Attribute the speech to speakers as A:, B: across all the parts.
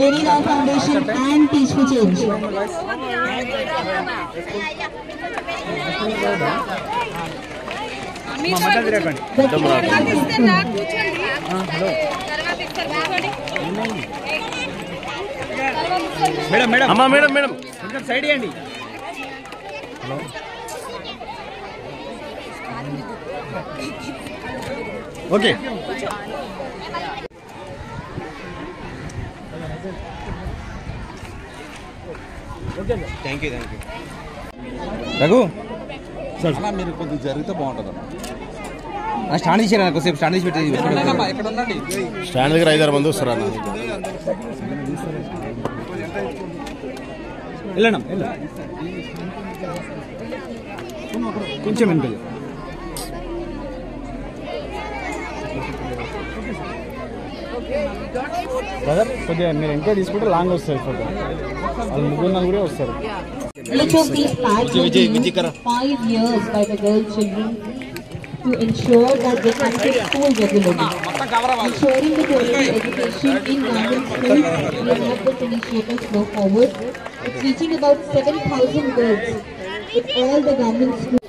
A: Beni Rao Foundation and Peaceful Change.
B: Madam side ఇవ్వండి. Okay thank you Raghu sir మీరు కొద్దిగా జరిగితే బాగుంటుంది. స్టాండ్ తీసారా? కొద్దిసేపు స్టాండ్ తీసి పెట్టి స్టాండ్ దగ్గర 5-6 మంది వస్తారా? వెళ్ళండి కొంచెం వెనుకలు. బ్రదర్ కొద్దిగా మీరు ఇంకా తీసుకుంటే లాంగ్ వస్తారు ఫోటో. వాళ్ళు 3-4 వస్తారు.
A: Each of these pads will be used 5 years by the girl children to ensure that they can get school regularly. Ensuring the quality education in government schools will help this initiative go forward. It's reaching about 7,000 girls in all the government schools.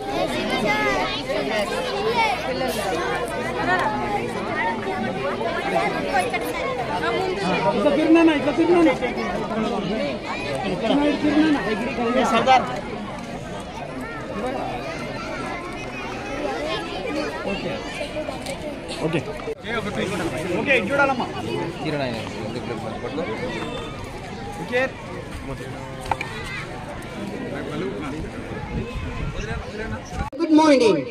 B: Okay okay చూడాలమ్మా.
C: Good morning.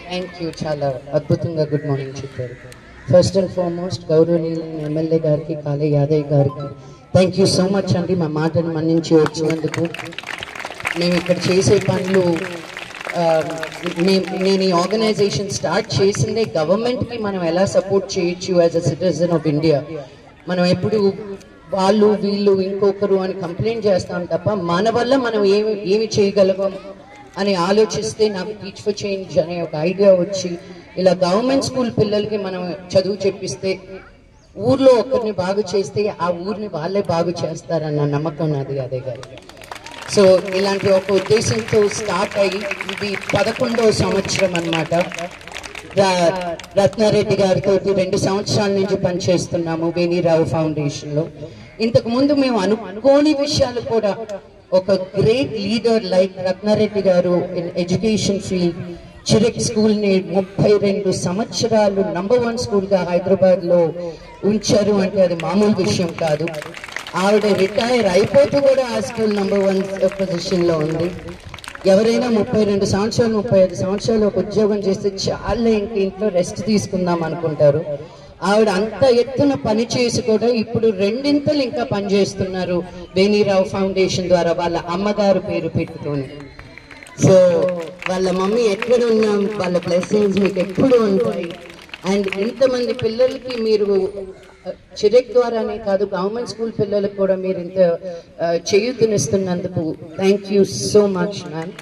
C: Thank you. చాలా అద్భుతంగా good morning చెప్పారు. First and foremost గౌరవనీయులైన MLA గారికి, కాళే యాదయ్య గారికి thank you so much అండి. మా మాటను మన్నించి వచ్చినందుకు. మేము ఇక్కడ చేసే పనులు, నేను ఈ ఆర్గనైజేషన్ స్టార్ట్ చేసిందే గవర్నమెంట్కి మనం ఎలా సపోర్ట్ చేయొచ్చు as a citizen of India. మనం ఎప్పుడు వాళ్ళు వీళ్ళు ఇంకొకరు అని కంప్లైంట్ చేస్తాం తప్ప మన వల్ల మనం ఏమి చేయగలగం అని ఆలోచిస్తే నాకు టీచ్ ఫర్ చేంజ్ అనే ఒక ఐడియా వచ్చి ఇలా గవర్నమెంట్ స్కూల్ పిల్లలకి మనం చదువు చెప్పిస్తే ఊర్లో ఒకరిని బాగు చేస్తే ఆ ఊరిని వాళ్ళే బాగు చేస్తారన్న నమ్మకం నాది అదే గారు. సో ఇలాంటి ఒక ఉద్దేశంతో స్టార్ట్ అయ్యి ఇది 11వ సంవత్సరం అన్నమాట. రత్నారెడ్డి గారితో 2 సంవత్సరాల నుంచి పనిచేస్తున్నాము బెనీ రావు ఫౌండేషన్లో. ఇంతకుముందు మేము అనుకోని విషయాలు కూడా ఒక గ్రేట్ లీడర్ లైక్ రత్నారెడ్డి గారు ఇన్ ఎడ్యుకేషన్ ఫీల్డ్ చిరెక్ స్కూల్ని 32 సంవత్సరాలు నంబర్ 1 స్కూల్గా హైదరాబాద్లో ఉంచారు అంటే అది మామూలు విషయం కాదు. ఆవిడ రిటైర్ అయిపోతూ కూడా ఆ స్కూల్ నంబర్ 1 పొజిషన్లో ఉంది. ఎవరైనా 32 సంవత్సరాలు 35 సంవత్సరాలు ఒక ఉద్యోగం చేస్తే చాలా ఇంట్లో రెస్ట్ తీసుకుందాం అనుకుంటారు. ఆవిడ అంత ఎత్తున పని చేసి కూడా ఇప్పుడు 2 ఇంకా పనిచేస్తున్నారు బెనీ రావు ఫౌండేషన్ ద్వారా వాళ్ళ అమ్మగారు పేరు పెట్టుకొని. సో వాళ్ళ మమ్మీ ఎక్కడ ఉన్నా వాళ్ళ బ్లెస్సింగ్స్ మీకు ఎప్పుడు ఉంటాయి. అండ్ ఇంతమంది పిల్లలకి మీరు చిరెక్ ద్వారానే కాదు గవర్నమెంట్ స్కూల్ పిల్లలకు కూడా మీరు ఇంత చేయూతనిస్తున్నందుకు thank you so much ma'am.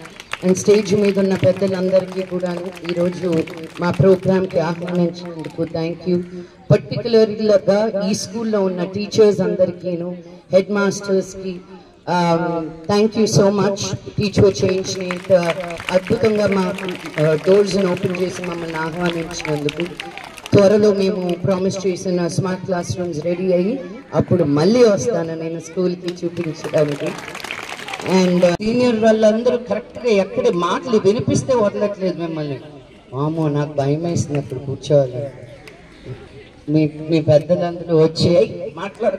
C: And stage మీద ఉన్న పెద్దలందరికీ కూడా ఈరోజు మా ప్రోగ్రామ్కి ఆహ్వానించినందుకు థ్యాంక్ యూ. పర్టికులర్గా ఈ స్కూల్లో ఉన్న టీచర్స్ అందరికీను, హెడ్ మాస్టర్స్కి thank you so much. Teach for చేంజ్ని ఇంత అద్భుతంగా మా డోర్స్ని ఓపెన్ చేసి మమ్మల్ని ఆహ్వానించినందుకు. త్వరలో మేము ప్రామిస్ చేసిన స్మార్ట్ క్లాస్ రూమ్స్ రెడీ అయ్యి అప్పుడు మళ్ళీ వస్తాను నేను స్కూల్కి చూపించడానికి. అండ్ సీనియర్ వాళ్ళందరూ కరెక్ట్గా ఎక్కడ మాటలు వినిపిస్తే వదలట్లేదు మిమ్మల్ని. మామో నాకు భయం వేసింది అప్పుడు కూర్చోవాలి. మీ పెద్దలందరూ వచ్చి మాట్లాడు.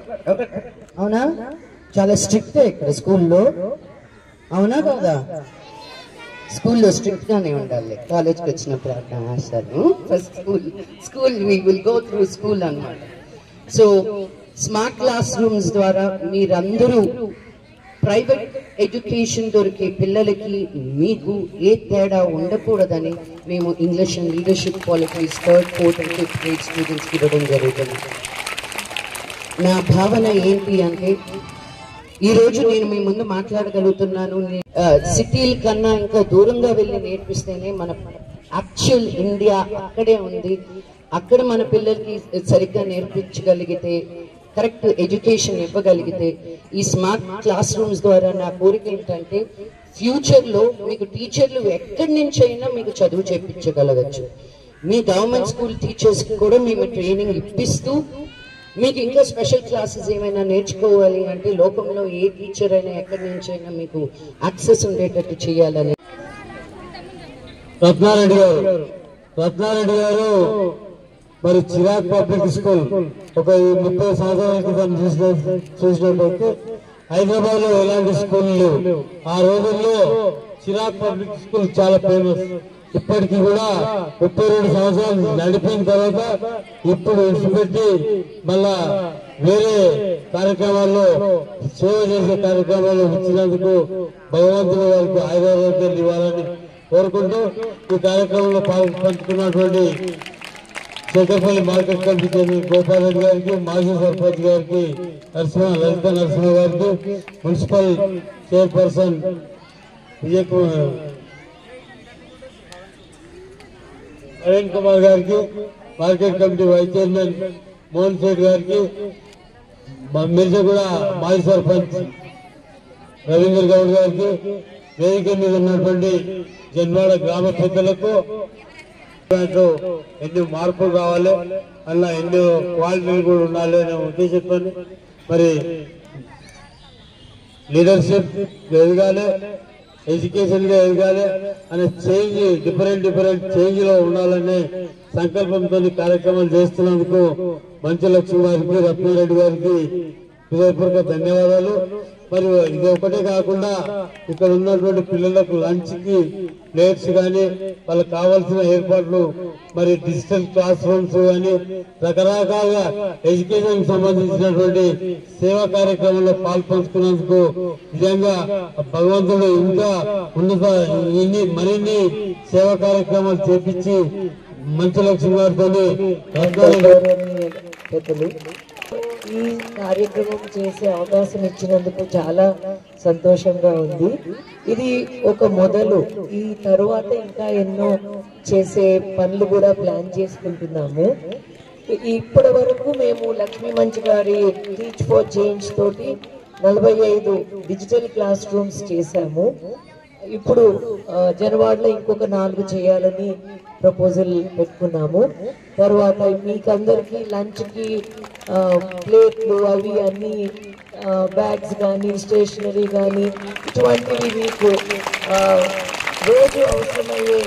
C: అవునా? చాలా స్ట్రిక్టే ఇక్కడ స్కూల్లో, అవునా కదా? స్కూల్లో స్ట్రిక్ట్గానే ఉండాలి. కాలేజ్కి వచ్చినప్పుడు అర్థం వేస్తాను. First school we will go through school అన్నమాట. సో స్మార్ట్ క్లాస్ రూమ్స్ ద్వారా మీరందరూ ప్రైవేట్ ఎడ్యుకేషన్ దొరికే పిల్లలకి మీకు ఏ తేడా ఉండకూడదని మేము English and leadership qualities 3rd, 4th and 5th grade స్టూడెంట్స్కి ఇవ్వడం జరుగుతుంది. నా భావన ఏంటి అంటే ఈరోజు నేను మీ ముందు మాట్లాడగలుగుతున్నాను. సిటీల కన్నా ఇంకా దూరంగా వెళ్ళి నేర్పిస్తేనే మన యాక్చువల్ ఇండియా అక్కడే ఉంది. అక్కడ మన పిల్లలకి సరిగ్గా నేర్పించగలిగితే, కరెక్ట్ ఎడ్యుకేషన్ ఇవ్వగలిగితే, ఈ స్మార్ట్ క్లాస్ రూమ్స్ ద్వారా నా కోరిక ఏంటంటే ఫ్యూచర్లో మీకు టీచర్లు ఎక్కడి నుంచి అయినా మీకు చదువు చేయించగలగచ్చు. మీ గవర్నమెంట్ స్కూల్ టీచర్స్కి కూడా మేము ట్రైనింగ్ ఇప్పిస్తూ, మీకు ఇంకా స్పెషల్ క్లాసెస్ ఏమైనా నేర్చుకోవాలి అంటే లోకంలో ఏ టీచర్ అయినా ఎక్కడి నుంచి అయినా మీకు యాక్సెస్ ఉండేటట్టు చేయాలని.
D: రత్నారెడ్డి గారు మరి చిరాక్ పబ్లిక్ స్కూల్ ఒక 30 సంవత్సరాల క్రితం చూసినట్టయితే హైదరాబాద్ లో ఎలాంటి స్కూల్ లేవు. ఆ రోజుల్లో చిరాక్ పబ్లిక్ స్కూల్ చాలా ఫేమస్. ఇప్పటికీ కూడా 32 సంవత్సరాలు నడిపిన తర్వాత ఇప్పుడు విడిచిపెట్టి మళ్ళా వేరే కార్యక్రమాల్లో సేవ చేసే కార్యక్రమాల్లో ఇచ్చినందుకు భగవంతుడు వారికి ఆయుర్వేదాలు ఇవ్వాలని కోరుకుంటూ ఈ కార్యక్రమంలో పంచుకున్నటువంటి Shekharpalli market committee chairman Gopal Reddy గారికి, మాజీ సర్పంచ్ గారికి లలిత నరసింహ గారికి, మున్సిపల్ చైర్పర్సన్ నవీన్ కుమార్ గారికి, market committee vice chairman Mohan Shetty గారికి, మిర్జాగూడ మాజీ సర్పంచ్ రవీంద్ర గౌడ్ గారికి, వేదిక మీద ఉన్నటువంటి జన్వాడ గ్రామ పెద్దలకు ఎన్ని మార్పులు కావాలి, అలా ఎన్నో క్వాలిటీలు కూడా ఉండాలి అనే ఉద్దేశంతో మరి లీడర్షిప్ ఎదగాలి, ఎడ్యుకేషన్ గా ఎదగాలి అనే చేంజ్, డిఫరెంట్ చేంజ్ లో ఉండాలనే సంకల్పంతో కార్యక్రమాలు చేస్తున్నందుకు మంచి లక్ష్మి గారికి, రత్నారెడ్డి గారికి హృదయపూర్వక ధన్యవాదాలు. మరి ఇది ఒకటే కాకుండా ఇక్కడ ఉన్నటువంటి పిల్లలకు లంచ్ కి ప్లేట్స్ కానీ, వాళ్ళకి కావాల్సిన ఏర్పాట్లు, మరి డిజిటల్ క్లాస్ రూమ్స్ కానీ, రకరకాలుగా ఎడ్యుకేషన్ కి సంబంధించినటువంటి సేవా కార్యక్రమంలో పాల్పంచుకున్నందుకు నిజంగా భగవంతుడు ఇంకా మరిన్ని సేవా కార్యక్రమాలు చేపించి మంచి లక్ష్మి గారితో
E: ఈ కార్యక్రమం చేసే అవకాశం ఇచ్చినందుకు చాలా సంతోషంగా ఉంది. ఇది ఒక మొదలు. ఈ తరువాత ఇంకా ఎన్నో చేసే పనులు కూడా ప్లాన్ చేసుకుంటున్నాము. ఇప్పటి వరకు మేము లక్ష్మీ మంచి గారి టీచ్ ఫర్ చేంజ్ తోటి 45 డిజిటల్ క్లాస్ రూమ్స్ చేశాము. ఇప్పుడు జనవాడలో ఇంకొక 4 చేయాలని ప్రపోజల్ పెట్టుకున్నాము. తర్వాత మీకందరికి లంచ్ కి ప్లేట్లు అవి అన్ని బ్యాగ్స్ కానీ, స్టేషనరీ కానీ ఇటువంటివి మీకు రోజు అవసరమయ్యే